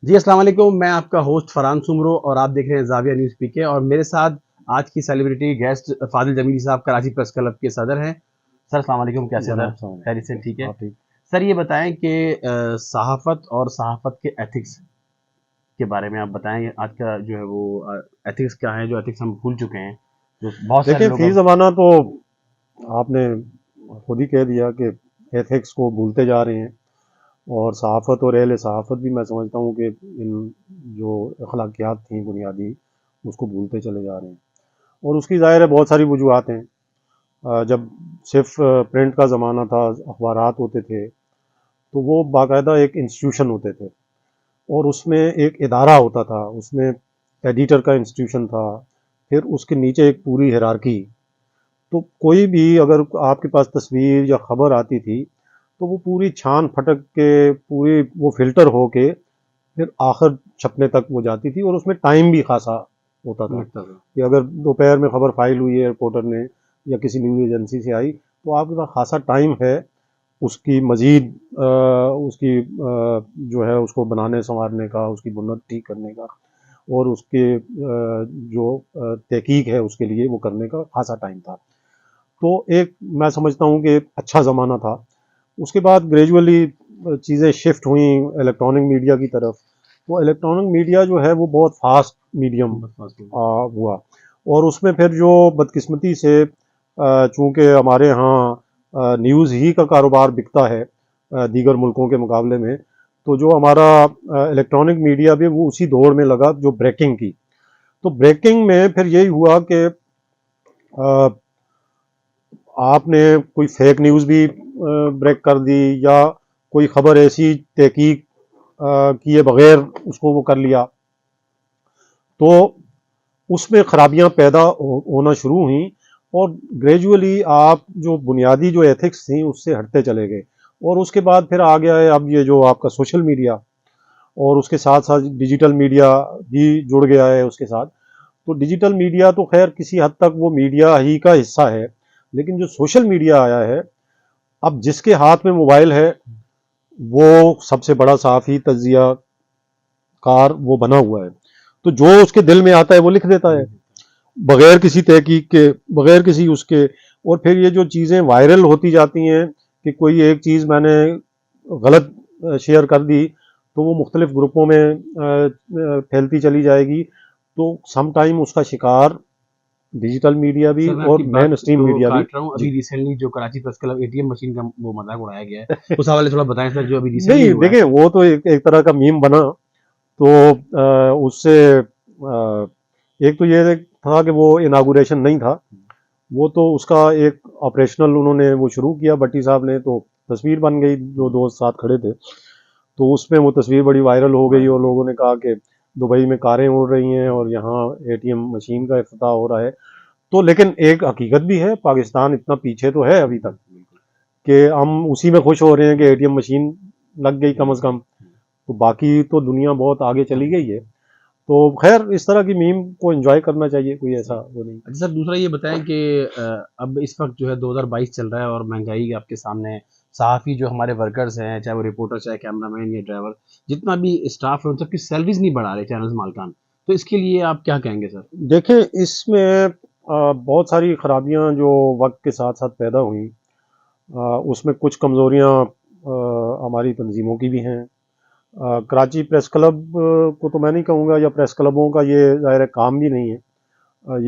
جی السلام علیکم، میں آپ کا ہوسٹ فرحان سمرو اور آپ دیکھ رہے ہیں زاویہ نیوز پی کے. اور میرے ساتھ آج کی سیلیبریٹی گیسٹ فاضل جمیلی صاحب کراچی پریس کلب کے صدر ہیں. سر السلام علیکم، کیسے ہیں جناب سر؟ السلام علیکم. خیریت سے ٹھیک ہے؟ آپ ٹھیک؟ سر یہ بتائیں کہ صحافت اور صحافت کے ایتھکس کے بارے میں آپ بتائیں. آج کا جو ہے وہ ایتھکس کیا ہے، جو ایتھکس ہم بھول چکے ہیں، جو بہت سارے دیکھیں، لوگ فی اب. زمانہ تو آپ نے خود ہی کہہ دیا کہ ایتھکس کو بھولتے جا رہے ہیں، اور صحافت اور اہل صحافت بھی میں سمجھتا ہوں کہ ان جو اخلاقیات تھیں بنیادی اس کو بھولتے چلے جا رہے ہیں. اور اس کی ظاہر ہے بہت ساری وجوہات ہیں. جب صرف پرنٹ کا زمانہ تھا، اخبارات ہوتے تھے، تو وہ باقاعدہ ایک انسٹیٹیوشن ہوتے تھے، اور اس میں ایک ادارہ ہوتا تھا، اس میں ایڈیٹر کا انسٹیٹیوشن تھا، پھر اس کے نیچے ایک پوری ہیرارکی. تو کوئی بھی اگر آپ کے پاس تصویر یا خبر آتی تھی تو وہ پوری چھان پھٹک کے پوری وہ فلٹر ہو کے پھر آخر چھپنے تک وہ جاتی تھی، اور اس میں ٹائم بھی خاصا ہوتا تھا لگتا تھا. کہ اگر دوپہر میں خبر فائل ہوئی ہے رپورٹر نے یا کسی نیوز ایجنسی سے آئی تو آپ کے پاس خاصا ٹائم ہے اس کی مزید اس کی جو ہے اس کو بنانے سنوارنے کا، اس کی بنیاد ٹھیک کرنے کا، اور اس کے جو تحقیق ہے اس کے لیے وہ کرنے کا خاصا ٹائم تھا. تو ایک میں سمجھتا ہوں کہ اچھا زمانہ تھا. اس کے بعد گریجولی چیزیں شفٹ ہوئیں الیکٹرانک میڈیا کی طرف. تو الیکٹرانک میڈیا جو ہے وہ بہت فاسٹ میڈیم بس بس بس. ہوا، اور اس میں پھر جو بدقسمتی سے چونکہ ہمارے ہاں نیوز ہی کا کاروبار بکتا ہے دیگر ملکوں کے مقابلے میں، تو جو ہمارا الیکٹرانک میڈیا بھی وہ اسی دوڑ میں لگا جو بریکنگ کی. تو بریکنگ میں پھر یہی ہوا کہ آپ نے کوئی فیک نیوز بھی بریک کر دی، یا کوئی خبر ایسی تحقیق کیے بغیر اس کو وہ کر لیا، تو اس میں خرابیاں پیدا ہونا شروع ہوئیں. اور گریجولی آپ جو بنیادی جو ایتھکس تھیں اس سے ہٹتے چلے گئے. اور اس کے بعد پھر آ گیا ہے اب یہ جو آپ کا سوشل میڈیا، اور اس کے ساتھ ساتھ ڈیجیٹل میڈیا بھی جڑ گیا ہے اس کے ساتھ. تو ڈیجیٹل میڈیا تو خیر کسی حد تک وہ میڈیا ہی کا حصہ ہے، لیکن جو سوشل میڈیا آیا ہے، اب جس کے ہاتھ میں موبائل ہے وہ سب سے بڑا صحافی، تجزیہ کار وہ بنا ہوا ہے. تو جو اس کے دل میں آتا ہے وہ لکھ دیتا ہے بغیر کسی تحقیق کے، بغیر کسی اس کے. اور پھر یہ جو چیزیں وائرل ہوتی جاتی ہیں کہ کوئی ایک چیز میں نے غلط شیئر کر دی تو وہ مختلف گروپوں میں پھیلتی چلی جائے گی. تو سم ٹائم اس کا شکار ڈیجیٹل میڈیا بھی سر میں آپ اور کی بات مین اسٹریم کو میڈیا بھی. کاٹ رہا ہوں. جی ابھی ریسنٹلی جو Karachi press club A T M machine کا وہ مذاق اڑایا گیا ہے، اس حوالے سے تھوڑا بتائیں سر، جو ابھی ریسنٹلی نہیں ہوا ہے. دیکھیں، وہ تو ایک طرح کا میم بنا. تو اس سے ایک تو یہ تھا کہ وہ اناگوریشن نہیں تھا، وہ تو اس کا ایک آپریشنل انہوں نے وہ شروع کیا بٹی صاحب نے. تو تصویر بن گئی، جو دوست ساتھ کھڑے تھے، تو اس میں وہ تصویر بڑی وائرل ہو گئی، اور لوگوں نے کہا کہ دبئی میں کاریں اڑ رہی ہیں اور یہاں اے ٹی ایم مشین کا افتتاح ہو رہا ہے. تو لیکن ایک حقیقت بھی ہے، پاکستان اتنا پیچھے تو ہے ابھی تک کہ ہم اسی میں خوش ہو رہے ہیں کہ اے ٹی ایم مشین لگ گئی کم از کم. تو باقی تو دنیا بہت آگے چلی گئی ہے. تو خیر اس طرح کی میم کو انجوائے کرنا چاہیے، کوئی ایسا وہ نہیں. اچھا سر، دوسرا یہ بتائیں کہ اب اس وقت جو ہے 2022 چل رہا ہے اور مہنگائی آپ کے سامنے ہے. صحافی جو ہمارے ورکرز ہیں، چاہے وہ رپورٹر، چاہے کیمرہ مین یا ڈرائیور، جتنا بھی اسٹاف ہے، ان سب کی سیلریز نہیں بڑھا رہے چینلز مالکان. تو اس کے لیے آپ کیا کہیں گے سر؟ دیکھیں، اس میں بہت ساری خرابیاں جو وقت کے ساتھ ساتھ پیدا ہوئیں، اس میں کچھ کمزوریاں ہماری تنظیموں کی بھی ہیں. کراچی پریس کلب کو تو میں نہیں کہوں گا، یا پریس کلبوں کا یہ ظاہر کام بھی نہیں ہے.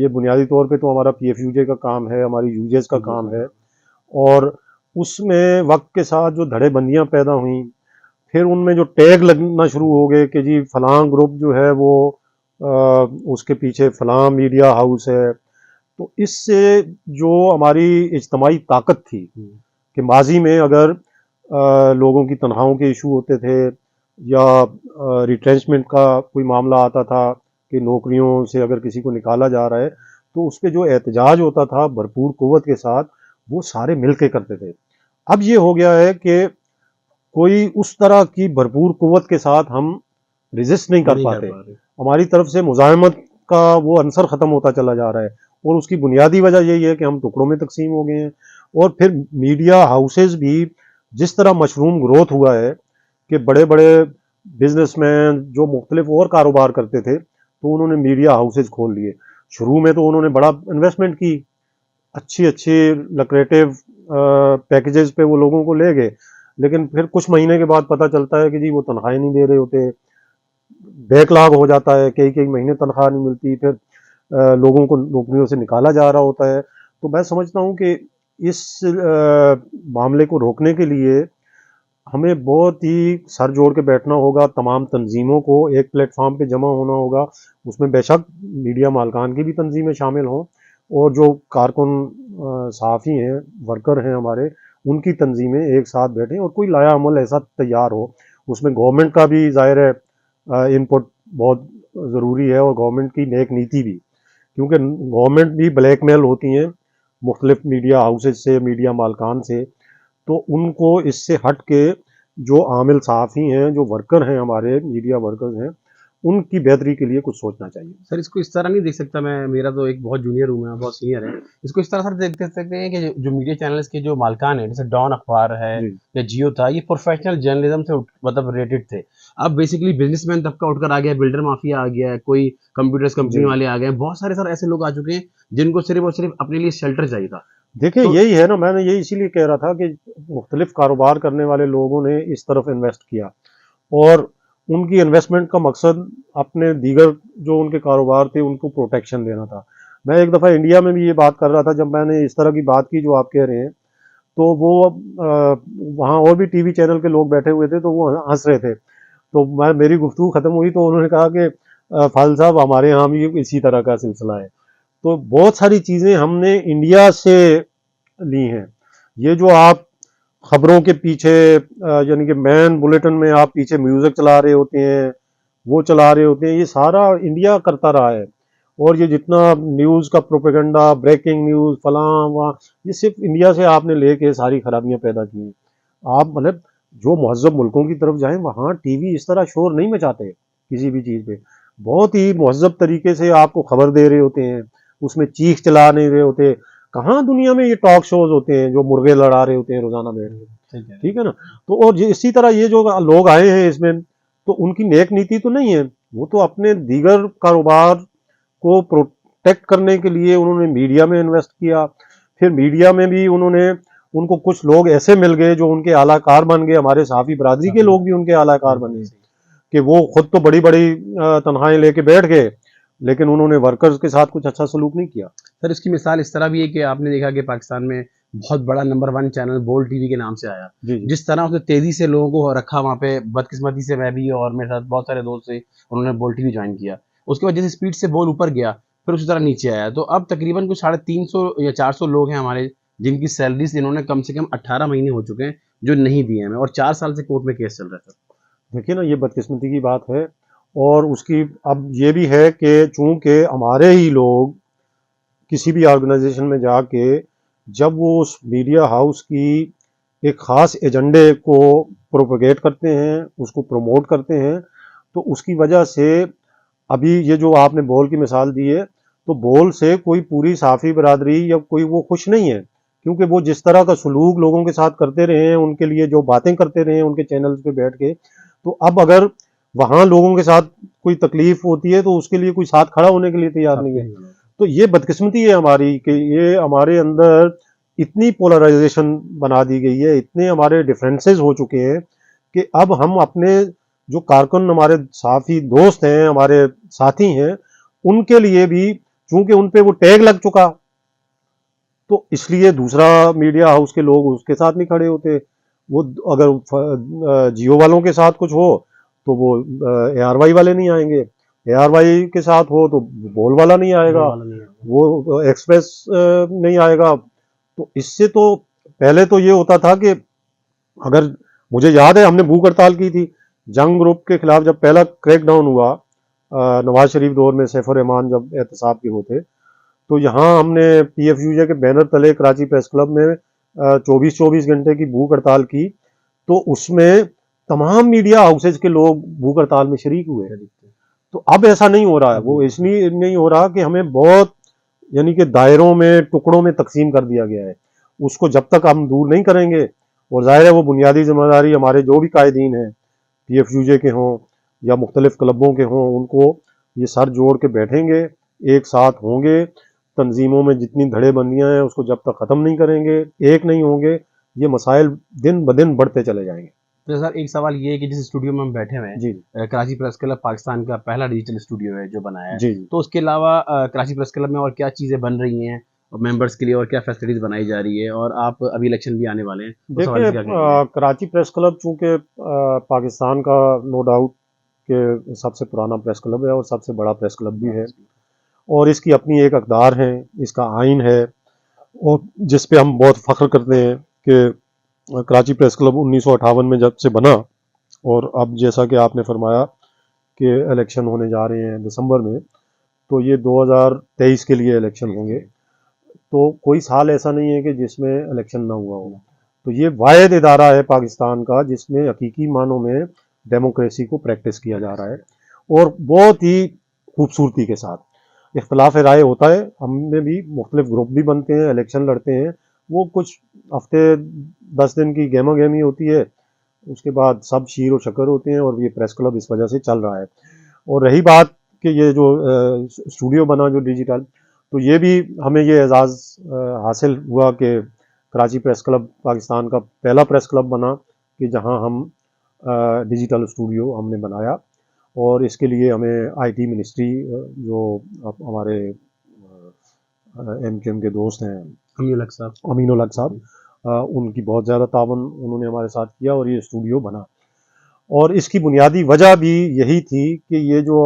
یہ بنیادی طور پہ تو ہمارا پی ایف یو جے کا کام ہے، ہماری یوجیز کا کام ہے. اور اس میں وقت کے ساتھ جو دھڑے بندیاں پیدا ہوئیں، پھر ان میں جو ٹیگ لگنا شروع ہو گئے کہ جی فلاں گروپ جو ہے وہ اس کے پیچھے فلاں میڈیا ہاؤس ہے. تو اس سے جو ہماری اجتماعی طاقت تھی کہ ماضی میں اگر لوگوں کی تنخواہوں کے ایشو ہوتے تھے یا ریٹرینچمنٹ کا کوئی معاملہ آتا تھا کہ نوکریوں سے اگر کسی کو نکالا جا رہا ہے، تو اس پہ جو احتجاج ہوتا تھا بھرپور قوت کے ساتھ، وہ سارے مل کے کرتے تھے. اب یہ ہو گیا ہے کہ کوئی اس طرح کی بھرپور قوت کے ساتھ ہم ریزسٹ نہیں کر پاتے. ہماری طرف سے مزاحمت کا وہ عنصر ختم ہوتا چلا جا رہا ہے، اور اس کی بنیادی وجہ یہی ہے کہ ہم ٹکڑوں میں تقسیم ہو گئے ہیں. اور پھر میڈیا ہاؤسز بھی جس طرح مشروم گروتھ ہوا ہے کہ بڑے بڑے بزنس مین جو مختلف اور کاروبار کرتے تھے تو انہوں نے میڈیا ہاؤسز کھول لیے. شروع میں تو انہوں نے بڑا انویسٹمنٹ کی, اچھی اچھی لکریٹو پیکیجز پہ وہ لوگوں کو لے گئے, لیکن پھر کچھ مہینے کے بعد پتہ چلتا ہے کہ جی وہ تنخواہیں نہیں دے رہے ہوتے, بیک لاگ ہو جاتا ہے, کئی کئی مہینے تنخواہ نہیں ملتی, پھر لوگوں کو نوکریوں سے نکالا جا رہا ہوتا ہے. تو میں سمجھتا ہوں کہ اس معاملے کو روکنے کے لیے ہمیں بہت ہی سر جوڑ کے بیٹھنا ہوگا, تمام تنظیموں کو ایک پلیٹ فارم پہ جمع ہونا ہوگا. اس میں بے شک میڈیا مالکان کی بھی تنظیمیں شامل ہوں, اور جو کارکن صحافی ہیں, ورکر ہیں ہمارے, ان کی تنظیمیں ایک ساتھ بیٹھیں اور کوئی لایا عمل ایسا تیار ہو. اس میں گورنمنٹ کا بھی ظاہر ہے ان پٹ بہت ضروری ہے, اور گورنمنٹ کی نیک نیتی بھی, کیونکہ گورنمنٹ بھی بلیک میل ہوتی ہیں مختلف میڈیا ہاؤسز سے, میڈیا مالکان سے. تو ان کو اس سے ہٹ کے جو عامل صحافی ہیں, جو ورکر ہیں, ہمارے میڈیا ورکرز ہیں, ان کی بہتری کے لیے کچھ سوچنا چاہیے. سر اس کو اس طرح نہیں دیکھ سکتا میں, میرا تو ایک بہت جونیئر ہوں, میں بہت سینئر ہے, اس کو اس طرح سر دیکھ سکتے ہیں کہ جو میڈیا چینلز کے جو مالکان ہیں, جیسے ڈان اخبار ہے جی یا جیو تھا, یہ پروفیشنل جرنلزم سے مطلب ریلیٹڈ تھے. اب بیسکلی بزنس مین طبقہ اٹھ کر آ گیا, بلڈر مافیا آ گیا ہے, کوئی کمپیوٹرز کمپنی جی والے آ گئے ہیں, بہت سارے سر ایسے لوگ آ چکے ہیں جن کو صرف اور صرف اپنے لیے شیلٹر چاہیے تھا. دیکھیں تو یہی ہے نا, میں نے یہی اسی لیے کہہ رہا تھا کہ مختلف کاروبار کرنے والے لوگوں نے اس طرف انویسٹ کیا, اور ان کی انویسٹمنٹ کا مقصد اپنے دیگر جو ان کے کاروبار تھے ان کو پروٹیکشن دینا تھا. میں ایک دفعہ انڈیا میں بھی یہ بات کر رہا تھا, جب میں نے اس طرح کی بات کی جو آپ کہہ رہے ہیں, تو وہ وہاں اور بھی ٹی وی چینل کے لوگ بیٹھے ہوئے تھے, تو وہ ہنس رہے تھے. تو میری گفتگو ختم ہوئی تو انہوں نے کہا کہ فاضل صاحب ہمارے یہاں بھی اسی طرح کا سلسلہ ہے. تو بہت ساری چیزیں ہم نے انڈیا سے لی ہیں. یہ جو آپ خبروں کے پیچھے یعنی کہ مین بلیٹن میں آپ پیچھے میوزک چلا رہے ہوتے ہیں, وہ چلا رہے ہوتے ہیں, یہ سارا انڈیا کرتا رہا ہے. اور یہ جتنا نیوز کا پروپیگنڈا, بریکنگ نیوز, فلاں وہاں, یہ صرف انڈیا سے آپ نے لے کے ساری خرابیاں پیدا کی ہیں. آپ مطلب جو مہذب ملکوں کی طرف جائیں, وہاں ٹی وی اس طرح شور نہیں مچاتے کسی بھی چیز پہ, بہت ہی مہذب طریقے سے آپ کو خبر دے رہے ہوتے ہیں, اس میں چیخ چلا نہیں رہے ہوتے. کہاں دنیا میں یہ ٹاک شوز ہوتے ہیں جو مرغے لڑا رہے ہوتے ہیں روزانہ بیٹھ کے, ٹھیک ہے نا. تو اور اسی طرح یہ جو لوگ آئے ہیں اس میں, تو ان کی نیک نیتی تو نہیں ہے, وہ تو اپنے دیگر کاروبار کو پروٹیکٹ کرنے کے لیے انہوں نے میڈیا میں انویسٹ کیا. پھر میڈیا میں بھی انہوں نے, ان کو کچھ لوگ ایسے مل گئے جو ان کے اعلیٰ کار بن گئے, ہمارے صحافی برادری کے لوگ بھی ان کے اعلیٰ کار بنے, کہ وہ خود تو بڑی بڑی تنخواہیں لے کے بیٹھ گئے, لیکن انہوں نے ورکرز کے ساتھ کچھ اچھا سلوک نہیں کیا. سر اس کی مثال اس طرح بھی ہے کہ آپ نے دیکھا کہ پاکستان میں بہت بڑا نمبر 1 چینل بول ٹی وی کے نام سے آیا, جی جی جس طرح اس نے تیزی سے لوگوں کو رکھا وہاں پہ, بدقسمتی سے میں بھی اور میرے ساتھ بہت سارے دوست تھے, انہوں نے بول ٹی وی جوائن کیا. اس کے بعد جیسے اسپیڈ سے بول اوپر گیا, پھر اسی طرح نیچے آیا. تو اب تقریباً کچھ 350 یا 400 لوگ ہیں ہمارے جن کی سیلریز انہوں نے کم سے کم 18 مہینے ہو چکے ہیں جو نہیں دیے ہیں, اور 4 سال سے کورٹ میں کیس چل رہا ہے. سر دیکھیے نا, یہ بدقسمتی کی بات ہے. اور اس کی اب یہ بھی ہے کہ چونکہ ہمارے ہی لوگ کسی بھی آرگنائزیشن میں جا کے جب وہ اس میڈیا ہاؤس کی ایک خاص ایجنڈے کو پروپیگیٹ کرتے ہیں, اس کو پروموٹ کرتے ہیں, تو اس کی وجہ سے ابھی یہ جو آپ نے بول کی مثال دی ہے, تو بول سے کوئی پوری صحافی برادری یا کوئی وہ خوش نہیں ہے, کیونکہ وہ جس طرح کا سلوک لوگوں کے ساتھ کرتے رہے ہیں, ان کے لیے جو باتیں کرتے رہے ہیں ان کے چینلز پہ بیٹھ کے, تو اب اگر وہاں لوگوں کے ساتھ کوئی تکلیف ہوتی ہے تو اس کے لیے کوئی ساتھ کھڑا ہونے کے لیے تیار نہیں ہے. تو یہ بدقسمتی ہے ہماری کہ یہ ہمارے اندر اتنی پولرائزیشن بنا دی گئی ہے, اتنے ہمارے ڈفرینسز ہو چکے ہیں کہ اب ہم اپنے جو کارکن ہمارے صحافی دوست ہیں, ہمارے ساتھی ہیں, ان کے لیے بھی چونکہ ان پہ وہ ٹیگ لگ چکا, تو اس لیے دوسرا میڈیا ہاؤس کے لوگ اس کے ساتھ نہیں کھڑے ہوتے. وہ اگر جیو والوں کے ساتھ کچھ ہو تو وہ اے آر وائی والے نہیں آئیں گے, اے آر وائی کے ساتھ ہو تو بول والا نہیں آئے گا, وہ ایکسپریس نہیں آئے گا. تو اس سے تو پہلے تو یہ ہوتا تھا کہ اگر مجھے یاد ہے ہم نے بھوک ہڑتال کی تھی جنگ گروپ کے خلاف, جب پہلا کریک ڈاؤن ہوا نواز شریف دور میں, سیف الرحمان جب احتساب کے ہوتے, تو یہاں ہم نے پی ایف یو جے کے بینر تلے کراچی پریس کلب میں 24 گھنٹے کی بھوک ہڑتال کی. تو اس میں تمام میڈیا ہاؤسز کے لوگ بھوک ہڑتال میں شریک ہوئے. تو اب ایسا نہیں ہو رہا ہے, وہ اس لیے نہیں ہو رہا کہ ہمیں بہت یعنی کہ دائروں میں, ٹکڑوں میں تقسیم کر دیا گیا ہے. اس کو جب تک ہم دور نہیں کریں گے, اور ظاہر ہے وہ بنیادی ذمہ داری ہمارے جو بھی قائدین ہیں PFUJ کے ہوں یا مختلف کلبوں کے ہوں، ان کو یہ سر جوڑ کے بیٹھیں گے، ایک ساتھ ہوں گے، تنظیموں میں جتنی دھڑے بندیاں ہیں اس کو جب تک ختم نہیں کریں گے، ایک نہیں ہوں گے، یہ مسائل دن بدن بڑھتے چلے جائیں گے۔ تو سر ایک سوال یہ ہے کہ جس اسٹوڈیو میں ہم بیٹھے ہوئے جی ہیں، کراچی پریس کلب پاکستان کا پہلا ڈیجیٹل اسٹوڈیو ہے جو بنایا ہے، جی جی تو اس کے علاوہ کراچی پریس کلب میں اور کیا چیزیں بن رہی ہیں ممبرس کے لیے، اور کیا فیسلٹیز بنائی جا رہی ہے، اور آپ ابھی الیکشن بھی آنے والے ہیں، اس حوالے دیکھیں، سے کیا کہیں گے؟ کراچی پریس کلب چونکہ پاکستان کا نو ڈاؤٹ کہ سب سے پرانا پریس کلب ہے اور سب سے بڑا پریس کلب بھی ہے، اور اس کی اپنی ایک اقدار ہے، اس کا آئین ہے، اور جس پہ ہم بہت فخر کرتے ہیں کہ کراچی پریس کلب 1958 میں جب سے بنا، اور اب جیسا کہ آپ نے فرمایا کہ الیکشن ہونے جا رہے ہیں دسمبر میں، تو یہ 2023 کے لیے الیکشن ہوں گے، تو کوئی سال ایسا نہیں ہے کہ جس میں الیکشن نہ ہوا ہو۔ تو یہ واحد ادارہ ہے پاکستان کا جس میں حقیقی معنوں میں ڈیموکریسی کو پریکٹس کیا جا رہا ہے، اور بہت ہی خوبصورتی کے ساتھ۔ اختلاف رائے ہوتا ہے، ہم میں بھی مختلف گروپ بھی بنتے ہیں، الیکشن لڑتے ہیں، وہ کچھ ہفتے 10 دن کی گہما گہمی ہوتی ہے، اس کے بعد سب شیر و شکر ہوتے ہیں، اور یہ پریس کلب اس وجہ سے چل رہا ہے۔ اور رہی بات کہ یہ جو اسٹوڈیو بنا جو ڈیجیٹل، تو یہ بھی ہمیں یہ اعزاز حاصل ہوا کہ کراچی پریس کلب پاکستان کا پہلا پریس کلب بنا کہ جہاں ہم ڈیجیٹل اسٹوڈیو ہم نے بنایا، اور اس کے لیے ہمیں IT منسٹری جو ہمارے MQM کے دوست ہیں امین الحق صاحب، ان کی بہت زیادہ تعاون انہوں نے ہمارے ساتھ کیا، اور یہ اسٹوڈیو بنا۔ اور اس کی بنیادی وجہ بھی یہی تھی کہ یہ جو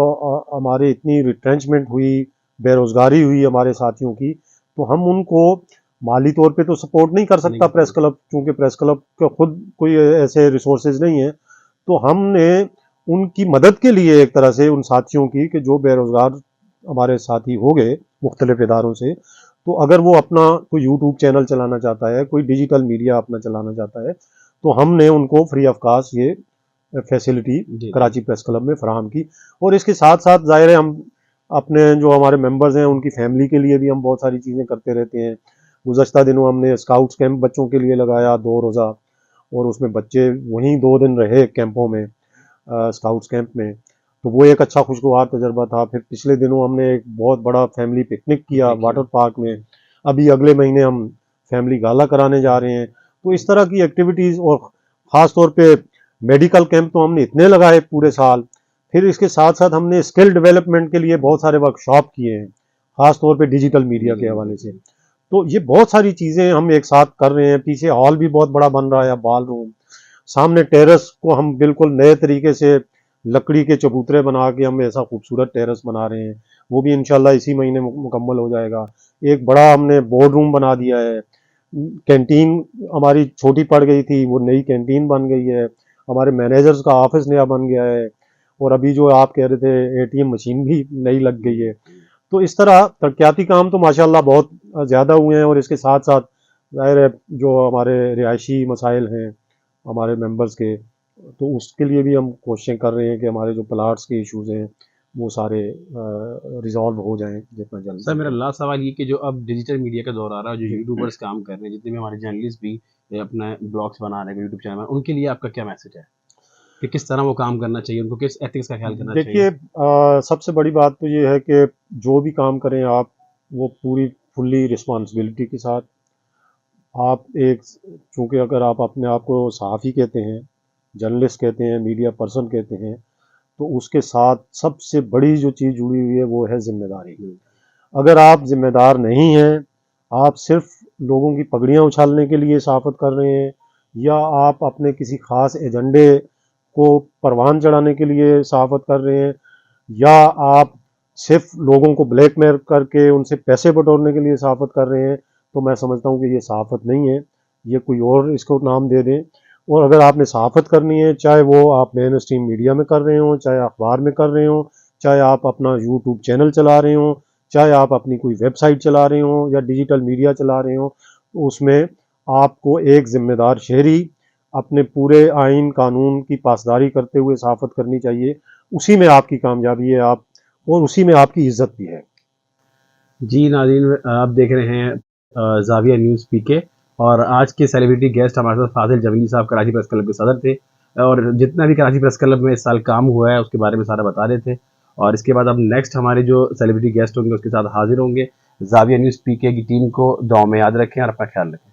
ہمارے اتنی ریٹرنچمنٹ ہوئی، بے روزگاری ہوئی ہمارے ساتھیوں کی، تو ہم ان کو مالی طور پہ تو سپورٹ نہیں کر سکتا پریس کلب، کیونکہ پریس کلب کا خود کوئی ایسے ریسورسز نہیں ہیں، تو ہم نے ان کی مدد کے لیے ایک طرح سے ان ساتھیوں کی کہ جو بے روزگار ہمارے ساتھی ہو گئے مختلف اداروں سے، تو اگر وہ اپنا کوئی یوٹیوب چینل چلانا چاہتا ہے، کوئی ڈیجیٹل میڈیا اپنا چلانا چاہتا ہے، تو ہم نے ان کو فری آف کاسٹ یہ فیسلٹی کراچی پریس کلب میں فراہم کی۔ اور اس کے ساتھ ساتھ ظاہر ہے ہم اپنے جو ہمارے ممبرز ہیں ان کی فیملی کے لیے بھی ہم بہت ساری چیزیں کرتے رہتے ہیں۔ گزشتہ دنوں ہم نے اسکاؤٹس کیمپ بچوں کے لیے لگایا 2 روزہ، اور اس میں بچے وہیں 2 دن رہے کیمپوں میں، اسکاؤٹس کیمپ میں، تو وہ ایک اچھا خوشگوار تجربہ تھا۔ پھر پچھلے دنوں ہم نے ایک بہت بڑا فیملی پکنک کیا واٹر پارک میں، ابھی اگلے مہینے ہم فیملی گالا کرانے جا رہے ہیں۔ تو اس طرح کی ایکٹیویٹیز، اور خاص طور پہ میڈیکل کیمپ تو ہم نے اتنے لگائے پورے سال۔ پھر اس کے ساتھ ساتھ ہم نے اسکل ڈیولپمنٹ کے لیے بہت سارے ورک شاپ کیے ہیں، خاص طور پہ ڈیجیٹل میڈیا کے حوالے سے۔ تو یہ بہت ساری چیزیں ہم ایک ساتھ کر رہے ہیں۔ پیچھے ہال بھی بہت بڑا بن رہا ہے، بال روم، سامنے ٹیرس کو ہم بالکل نئے طریقے سے لکڑی کے چبوترے بنا کے ہم ایسا خوبصورت ٹیرس بنا رہے ہیں، وہ بھی انشاءاللہ اسی مہینے مکمل ہو جائے گا۔ ایک بڑا ہم نے بورڈ روم بنا دیا ہے، کینٹین ہماری چھوٹی پڑ گئی تھی، وہ نئی کینٹین بن گئی ہے، ہمارے مینیجرز کا آفس نیا بن گیا ہے، اور ابھی جو آپ کہہ رہے تھے ATM مشین بھی نئی لگ گئی ہے۔ تو اس طرح ترقیاتی کام تو ماشاءاللہ بہت زیادہ ہوئے ہیں، اور اس کے ساتھ ساتھ ظاہر ہے جو ہمارے رہائشی مسائل ہیں ہمارے ممبرز کے، تو اس کے لیے بھی ہم کوششیں کر رہے ہیں کہ ہمارے جو پلاٹس کے ایشوز ہیں وہ سارے ریزالو ہو جائیں جتنا جلد۔ سر میرا لاسٹ سوال یہ کہ جو اب ڈیجیٹل میڈیا کا دور آ رہا ہے، جو یوٹیوبرس کام کر رہے ہیں، جتنے بھی ہمارے جرنلسٹ بھی اپنا بلاگس بنا رہے ہیں، یوٹیوب چینل، ان کے لیے آپ کا کیا میسج ہے کہ کس طرح وہ کام کرنا چاہیے، ان کو کس ایتھکس کا خیال کرنا چاہیے؟ دیکھیے، سب سے بڑی بات تو یہ ہے کہ جو بھی کام کریں آپ، وہ پوری فلی رسپانسبلٹی کے ساتھ آپ ایک، چونکہ اگر آپ اپنے آپ کو صحافی کہتے ہیں، جرنلسٹ کہتے ہیں، میڈیا پرسن کہتے ہیں، تو اس کے ساتھ سب سے بڑی جو چیز جڑی ہوئی ہے وہ ہے ذمہ داری۔ اگر آپ ذمہ دار نہیں ہیں، آپ صرف لوگوں کی پگڑیاں اچھالنے کے لیے صحافت کر رہے ہیں، یا آپ اپنے کسی خاص ایجنڈے کو پروان چڑھانے کے لیے صحافت کر رہے ہیں، یا آپ صرف لوگوں کو بلیک میل کر کے ان سے پیسے بٹورنے کے لیے صحافت کر رہے ہیں، تو میں سمجھتا ہوں کہ یہ صحافت نہیں ہے، یہ کوئی اور اس کو نام دے دیں۔ اور اگر آپ نے صحافت کرنی ہے، چاہے وہ آپ مین اسٹریم میڈیا میں کر رہے ہوں، چاہے اخبار میں کر رہے ہوں، چاہے آپ اپنا یوٹیوب چینل چلا رہے ہوں، چاہے آپ اپنی کوئی ویب سائٹ چلا رہے ہوں یا ڈیجیٹل میڈیا چلا رہے ہوں، تو اس میں آپ کو ایک ذمہ دار شہری اپنے پورے آئین قانون کی پاسداری کرتے ہوئے صحافت کرنی چاہیے۔ اسی میں آپ کی کامیابی ہے، آپ، اور اسی میں آپ کی عزت بھی ہے۔ جی ناظرین، آپ دیکھ رہے ہیں زاویہ نیوز PK، اور آج کے سیلیبریٹی گیسٹ ہمارے ساتھ فاضل جمیلی صاحب کراچی پریس کلب کے صدر تھے۔ اور جتنا بھی کراچی پریس کلب میں اس سال کام ہوا ہے اس کے بارے میں سارا بتا رہے تھے. اور اس کے بعد اب نیکسٹ ہمارے جو سیلیبریٹی گیسٹ ہوں گے اس کے ساتھ حاضر ہوں گے. زاویہ نیوز پی کے کی ٹیم کو دعاؤں میں یاد رکھیں اور اپنا خیال رکھیں.